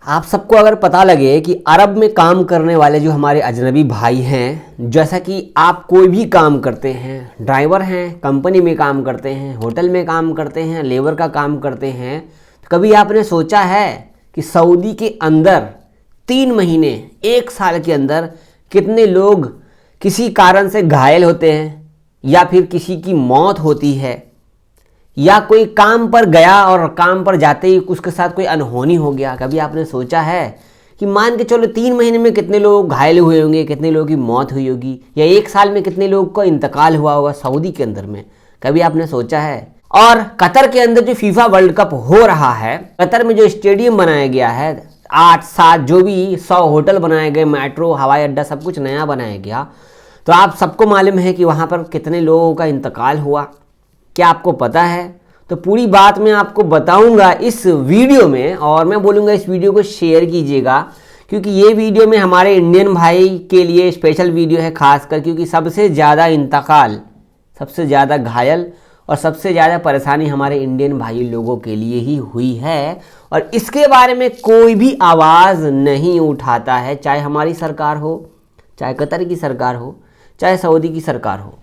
आप सबको अगर पता लगे कि अरब में काम करने वाले जो हमारे अजनबी भाई हैं, जैसा कि आप कोई भी काम करते हैं, ड्राइवर हैं, कंपनी में काम करते हैं, होटल में काम करते हैं, लेबर का काम करते हैं, तो कभी आपने सोचा है कि सऊदी के अंदर 3 महीने 1 साल के अंदर कितने लोग किसी कारण से घायल होते हैं या फिर किसी की मौत होती है, या कोई काम पर गया और काम पर जाते ही उसके साथ कोई अनहोनी हो गया? कभी आपने सोचा है कि मान के चलो 3 महीने में कितने लोग घायल हुए होंगे, कितने लोगों की मौत हुई होगी, या 1 साल में कितने लोगों का इंतकाल हुआ होगा सऊदी के अंदर में? कभी आपने सोचा है? और कतर के अंदर जो फीफा वर्ल्ड कप हो रहा है, कतर में जो स्टेडियम बनाया गया है, 8-7 जो भी 100 होटल बनाए गए, मेट्रो, हवाई अड्डा, सब कुछ नया बनाया गया, तो आप सबको मालूम है कि वहाँ पर कितने लोगों का इंतकाल हुआ। क्या आपको पता है? तो पूरी बात मैं आपको बताऊंगा इस वीडियो में, और मैं बोलूँगा इस वीडियो को शेयर कीजिएगा, क्योंकि ये वीडियो में हमारे इंडियन भाई के लिए स्पेशल वीडियो है, खासकर क्योंकि सबसे ज़्यादा इंतकाल, सबसे ज़्यादा घायल और सबसे ज़्यादा परेशानी हमारे इंडियन भाई लोगों के लिए ही हुई है, और इसके बारे में कोई भी आवाज़ नहीं उठाता है, चाहे हमारी सरकार हो, चाहे कतर की सरकार हो, चाहे सऊदी की सरकार हो,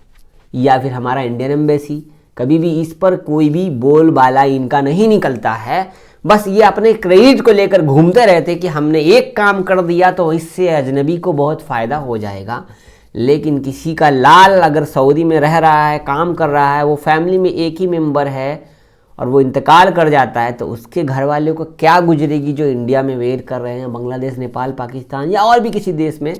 या फिर हमारा इंडियन एम्बेसी। कभी भी इस पर कोई भी बोलबाला इनका नहीं निकलता है। बस ये अपने क्रेडिट को लेकर घूमते रहते कि हमने एक काम कर दिया तो इससे अजनबी को बहुत फ़ायदा हो जाएगा। लेकिन किसी का लाल अगर सऊदी में रह रहा है, काम कर रहा है, वो फैमिली में एक ही मेंबर है और वो इंतकाल कर जाता है, तो उसके घर वालों को क्या गुजरेगी जो इंडिया में वेट कर रहे हैं, बांग्लादेश, नेपाल, पाकिस्तान या और भी किसी देश में।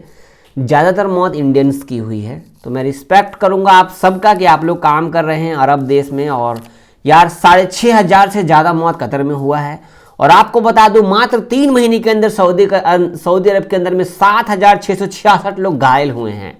ज़्यादातर मौत इंडियंस की हुई है। तो मैं रिस्पेक्ट करूंगा आप सबका कि आप लोग काम कर रहे हैं अरब देश में, और यार 6,500 से ज़्यादा मौत कतर में हुआ है। और आपको बता दूं मात्र 3 महीने के अंदर सऊदी अरब के अंदर में 7,666 लोग घायल हुए हैं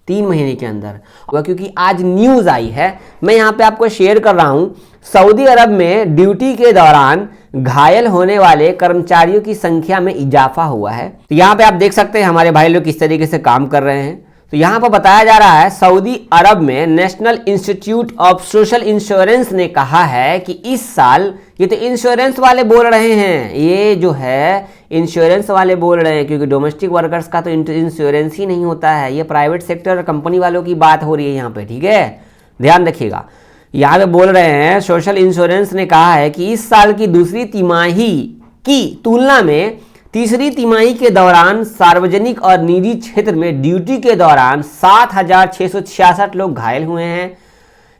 3 महीने के अंदर। क्योंकि आज न्यूज़ आई है, मैं यहाँ पे आपको शेयर कर रहा हूँ। सऊदी अरब में ड्यूटी के दौरान घायल होने वाले कर्मचारियों की संख्या में इजाफा हुआ है। तो यहाँ पे आप देख सकते हैं हमारे भाई लोग किस तरीके से काम कर रहे हैं। तो यहाँ पर बताया जा रहा है सऊदी अरब में national institute of social insurance ने कहा है कि इस साल, ये तो इंश्योरेंस वाले बोल रहे हैं, ये जो है इंश्योरेंस वाले बोल रहे हैं, क्योंकि डोमेस्टिक वर्कर्स का तो इंश्योरेंस ही नहीं होता है, ये प्राइवेट सेक्टर कंपनी वालों की बात हो रही है यहाँ पे, ठीक है, ध्यान रखिएगा। यहाँ पे बोल रहे हैं सोशल इंश्योरेंस ने कहा है कि इस साल की दूसरी तिमाही की तुलना में तीसरी तिमाही के दौरान सार्वजनिक और निजी क्षेत्र में ड्यूटी के दौरान 7,666 लोग घायल हुए हैं।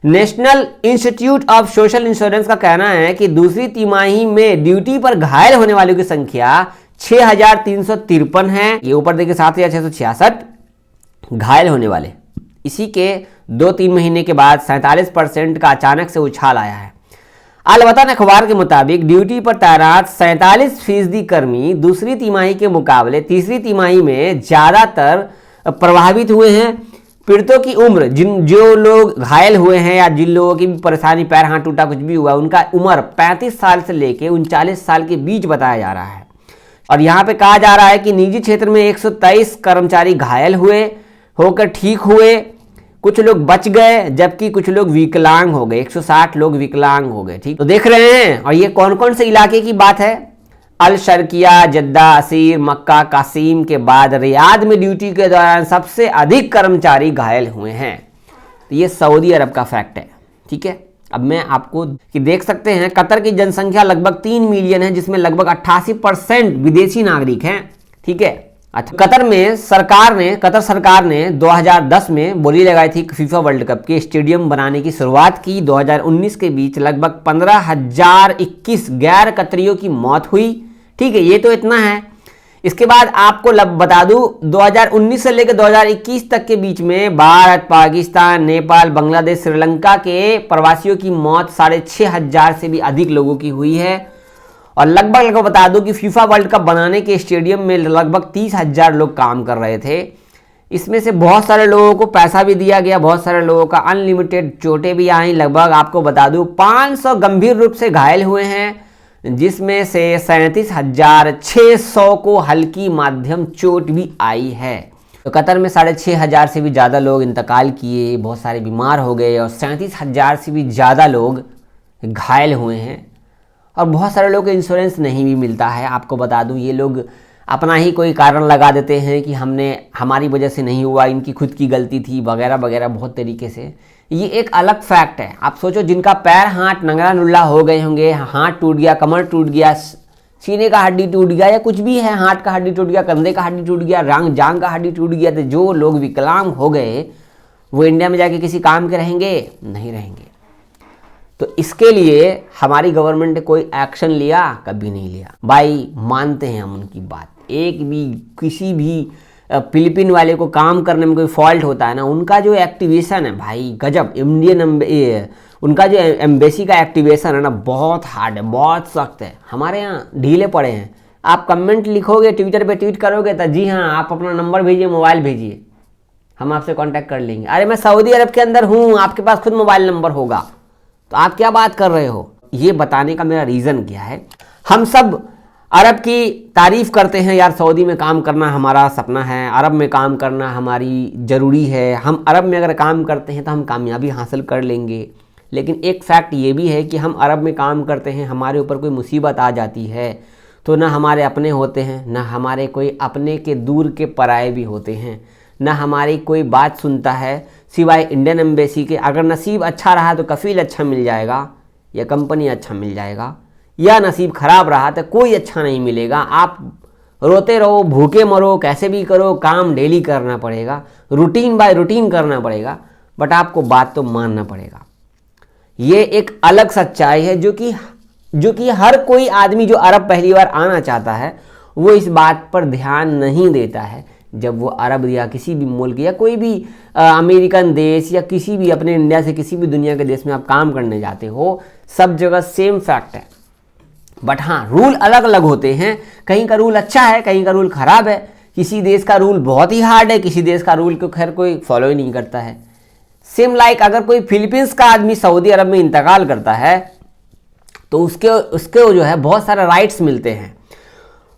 National institute of social insurance का कहना है कि दूसरी तिमाही में ड्यूटी पर घायल होने वालों की संख्या 6,353 है। ये ऊपर देखिए 7,666 घायल होने वाले। इसी के 2-3 महीने के बाद 47% का अचानक से उछाल आया है। अल वतन अखबार के मुताबिक ड्यूटी पर तैनात 47% कर्मी दूसरी तिमाही के मुकाबले तीसरी तिमाही में ज़्यादातर प्रभावित हुए हैं। पीड़ितों की उम्र, जो लोग घायल हुए हैं या जिन लोगों की भी परेशानी, पैर हाथ टूटा, कुछ भी हुआ, उनका उम्र 35 साल से लेकर 39 साल के बीच बताया जा रहा है। और यहाँ पे कहा जा रहा है कि निजी क्षेत्र में 123 कर्मचारी घायल होकर ठीक हुए, कुछ लोग बच गए, जबकि कुछ लोग विकलांग हो गए, 160 लोग विकलांग हो गए। ठीक, तो देख रहे हैं। और ये कौन कौन से इलाके की बात है? अल शर्किया, जद्दा, असीर, मक्का, कासिम के बाद रियाद में ड्यूटी के दौरान सबसे अधिक कर्मचारी घायल हुए हैं। तो ये सऊदी अरब का फैक्ट है, ठीक है। अब मैं आपको कि देख सकते हैं कतर की जनसंख्या लगभग 3 मिलियन है, जिसमें लगभग 88% विदेशी नागरिक हैं, ठीक है। कतर सरकार ने 2010 में बोली लगाई थी फीफा वर्ल्ड कप के स्टेडियम बनाने की शुरुआत की। 2019 के बीच लगभग 15,021 गैर कतरियों की मौत हुई, ठीक है। ये तो इतना है। इसके बाद आपको बता दूं 2019 से लेकर 2021 तक के बीच में भारत, पाकिस्तान, नेपाल, बांग्लादेश, श्रीलंका के प्रवासियों की मौत 6,500 से भी अधिक लोगों की हुई है। और लगभग बता दूं कि फीफा वर्ल्ड कप बनाने के स्टेडियम में लगभग 30,000 लोग काम कर रहे थे। इसमें से बहुत सारे लोगों को पैसा भी दिया गया, बहुत सारे लोगों का अनलिमिटेड चोटें भी आई। लगभग आपको बता दूं 500 गंभीर रूप से घायल हुए हैं, जिसमें से 37,600 को हल्की माध्यम चोट भी आई है। तो कतर में 6,500 से भी ज़्यादा लोग इंतकाल किए, बहुत सारे बीमार हो गए, और 37,000 से भी ज़्यादा लोग घायल हुए हैं। और बहुत सारे लोग को इंश्योरेंस नहीं भी मिलता है। आपको बता दूं, ये लोग अपना ही कोई कारण लगा देते हैं कि हमारी वजह से नहीं हुआ, इनकी खुद की गलती थी वगैरह वगैरह, बहुत तरीके से। ये एक अलग फैक्ट है। आप सोचो, जिनका पैर हाथ नंगरा नुल्ला हो गए होंगे, हाथ टूट गया, कमर टूट गया, सीने का हड्डी टूट गया, या कुछ भी है, हाथ का हड्डी टूट गया, कंधे का हड्डी टूट गया, जांग का हड्डी टूट गया, तो जो लोग विकलांग हो गए वो इंडिया में जाके किसी काम के रहेंगे? नहीं रहेंगे। तो इसके लिए हमारी गवर्नमेंट ने कोई एक्शन लिया? कभी नहीं लिया भाई। मानते हैं हम उनकी बात। एक भी किसी भी फिलीपीन वाले को काम करने में कोई फॉल्ट होता है ना, उनका जो एक्टिवेशन है भाई गजब। उनका जो एम्बेसी का एक्टिवेशन है ना, बहुत हार्ड है, बहुत सख्त है। हमारे यहाँ ढीले पड़े हैं। आप कमेंट लिखोगे, ट्विटर पे ट्वीट करोगे तो जी हाँ, आप अपना नंबर भेजिए, मोबाइल भेजिए, हम आपसे कांटेक्ट कर लेंगे। अरे मैं सऊदी अरब के अंदर हूँ, आपके पास खुद मोबाइल नंबर होगा, तो आप क्या बात कर रहे हो? ये बताने का मेरा रीज़न क्या है। हम सब अरब की तारीफ़ करते हैं, यार सऊदी में काम करना हमारा सपना है, अरब में काम करना हमारी ज़रूरी है, हम अरब में अगर काम करते हैं तो हम कामयाबी हासिल कर लेंगे। लेकिन एक फैक्ट ये भी है कि हम अरब में काम करते हैं, हमारे ऊपर कोई मुसीबत आ जाती है तो ना हमारे अपने होते हैं, ना हमारे कोई अपने के दूर के पराए भी होते हैं, ना हमारी कोई बात सुनता है सिवाय इंडियन एम्बेसी के। अगर नसीब अच्छा रहा तो कफ़ील अच्छा मिल जाएगा या कंपनी अच्छा मिल जाएगा, या नसीब ख़राब रहा तो कोई अच्छा नहीं मिलेगा। आप रोते रहो, भूखे मरो, कैसे भी करो, काम डेली करना पड़ेगा, रूटीन बाय रूटीन करना पड़ेगा, बट आपको बात तो मानना पड़ेगा। ये एक अलग सच्चाई है जो कि हर कोई आदमी जो अरब पहली बार आना चाहता है वो इस बात पर ध्यान नहीं देता है। जब वो अरब या किसी भी मुल्क या कोई भी अमेरिकन देश या किसी भी अपने इंडिया से किसी भी दुनिया के देश में आप काम करने जाते हो, सब जगह सेम फैक्ट है। बट हाँ, रूल अलग अलग होते हैं। कहीं का रूल अच्छा है, कहीं का रूल ख़राब है। किसी देश का रूल बहुत ही हार्ड है, किसी देश का रूल को खैर कोई फॉलो ही नहीं करता है। सेम लाइक अगर कोई फिलीपींस का आदमी सऊदी अरब में इंतकाल करता है तो उसके जो है बहुत सारे राइट्स मिलते हैं,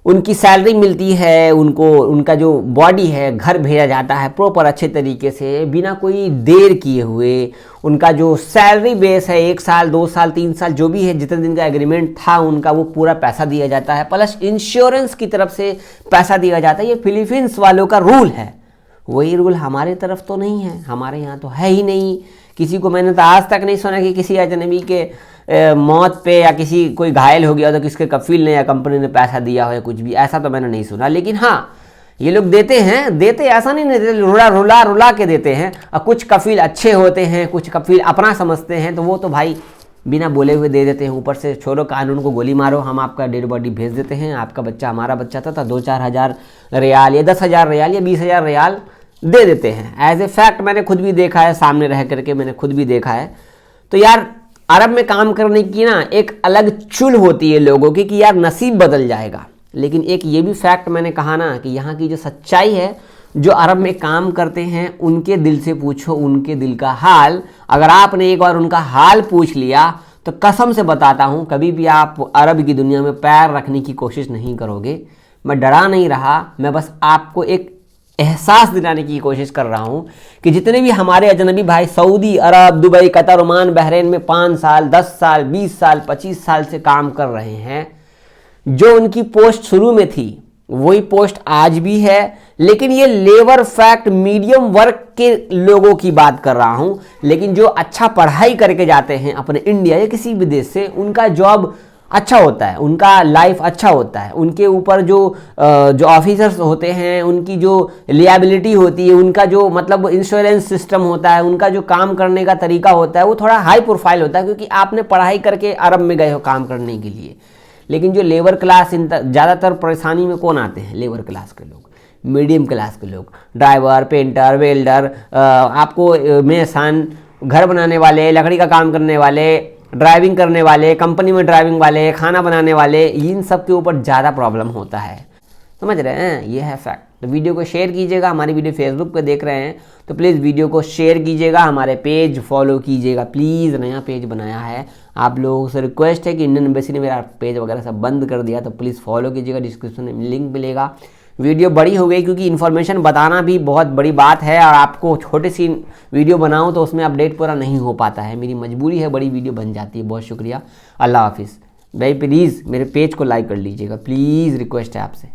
उनकी सैलरी मिलती है, उनको उनका जो बॉडी है घर भेजा जाता है प्रॉपर अच्छे तरीके से, बिना कोई देर किए हुए। उनका जो सैलरी बेस है 1 साल 2 साल 3 साल जो भी है, जितने दिन का एग्रीमेंट था उनका, वो पूरा पैसा दिया जाता है, प्लस इंश्योरेंस की तरफ से पैसा दिया जाता है। ये फिलीपींस वालों का रूल है। वही रूल हमारे तरफ तो नहीं है, हमारे यहाँ तो है ही नहीं। किसी को मैंने तो आज तक नहीं सुना कि किसी अजनबी के मौत पे या किसी कोई घायल हो गया तो किसके कफील ने या कंपनी ने पैसा दिया हो या कुछ भी, ऐसा तो मैंने नहीं सुना। लेकिन हाँ, ये लोग देते ऐसा नहीं देते, रुला के देते हैं। और कुछ कफील अच्छे होते हैं, कुछ कफील अपना समझते हैं, तो वो तो भाई बिना बोले हुए दे देते हैं। ऊपर से छोड़ो कानून को, गोली मारो, हम आपका डेड बॉडी भेज देते हैं, आपका बच्चा हमारा बच्चा था 2-4 हज़ार रियाल या 10,000 रियाल या 20,000 रियाल दे देते हैं। एज ए फैक्ट मैंने खुद भी देखा है, सामने रह करके मैंने खुद भी देखा है। तो यार अरब में काम करने की ना एक अलग चुल होती है लोगों की कि यार नसीब बदल जाएगा। लेकिन एक ये भी फैक्ट मैंने कहा ना कि यहाँ की जो सच्चाई है, जो अरब में काम करते हैं उनके दिल से पूछो, उनके दिल का हाल। अगर आपने एक बार उनका हाल पूछ लिया तो कसम से बताता हूँ, कभी भी आप अरब की दुनिया में पैर रखने की कोशिश नहीं करोगे। मैं डरा नहीं रहा, मैं बस आपको एक एहसास दिलाने की कोशिश कर रहा हूं कि जितने भी हमारे अजनबी भाई सऊदी अरब, दुबई, कतर, ओमान, बहरीन में 5 साल 10 साल 20 साल 25 साल से काम कर रहे हैं, जो उनकी पोस्ट शुरू में थी वही पोस्ट आज भी है। लेकिन ये लेबर फैक्ट मीडियम वर्क के लोगों की बात कर रहा हूं। लेकिन जो अच्छा पढ़ाई करके जाते हैं अपने इंडिया या किसी भी देश से, उनका जॉब अच्छा होता है, उनका लाइफ अच्छा होता है। उनके ऊपर जो ऑफिसर्स होते हैं, उनकी जो लिएबिलिटी होती है, उनका जो मतलब इंश्योरेंस सिस्टम होता है, उनका जो काम करने का तरीका होता है, वो थोड़ा हाई प्रोफाइल होता है, क्योंकि आपने पढ़ाई करके अरब में गए हो काम करने के लिए। लेकिन जो लेबर क्लास, ज़्यादातर परेशानी में कौन आते हैं? लेबर क्लास के लोग, मीडियम क्लास के लोग, ड्राइवर, पेंटर, वेल्डर, आपको मेसन, घर बनाने वाले, लकड़ी का काम करने वाले, ड्राइविंग करने वाले, कंपनी में ड्राइविंग वाले, खाना बनाने वाले, इन सब के ऊपर ज़्यादा प्रॉब्लम होता है। समझ रहे हैं? ये है फैक्ट। तो वीडियो को शेयर कीजिएगा। हमारी वीडियो फेसबुक पे देख रहे हैं तो प्लीज़ वीडियो को शेयर कीजिएगा, हमारे पेज फॉलो कीजिएगा प्लीज़। नया पेज बनाया है, आप लोगों से रिक्वेस्ट है कि इंडियन एम्बेसी ने मेरा पेज वगैरह सब बंद कर दिया, तो प्लीज़ फॉलो कीजिएगा, डिस्क्रिप्शन में लिंक मिलेगा। वीडियो बड़ी हो गई क्योंकि इन्फॉर्मेशन बताना भी बहुत बड़ी बात है, और आपको छोटी सी वीडियो बनाऊं तो उसमें अपडेट पूरा नहीं हो पाता है, मेरी मजबूरी है, बड़ी वीडियो बन जाती है। बहुत शुक्रिया, अल्लाह हाफिज़। भाई प्लीज़ मेरे पेज को लाइक कर लीजिएगा, प्लीज़ रिक्वेस्ट है आपसे।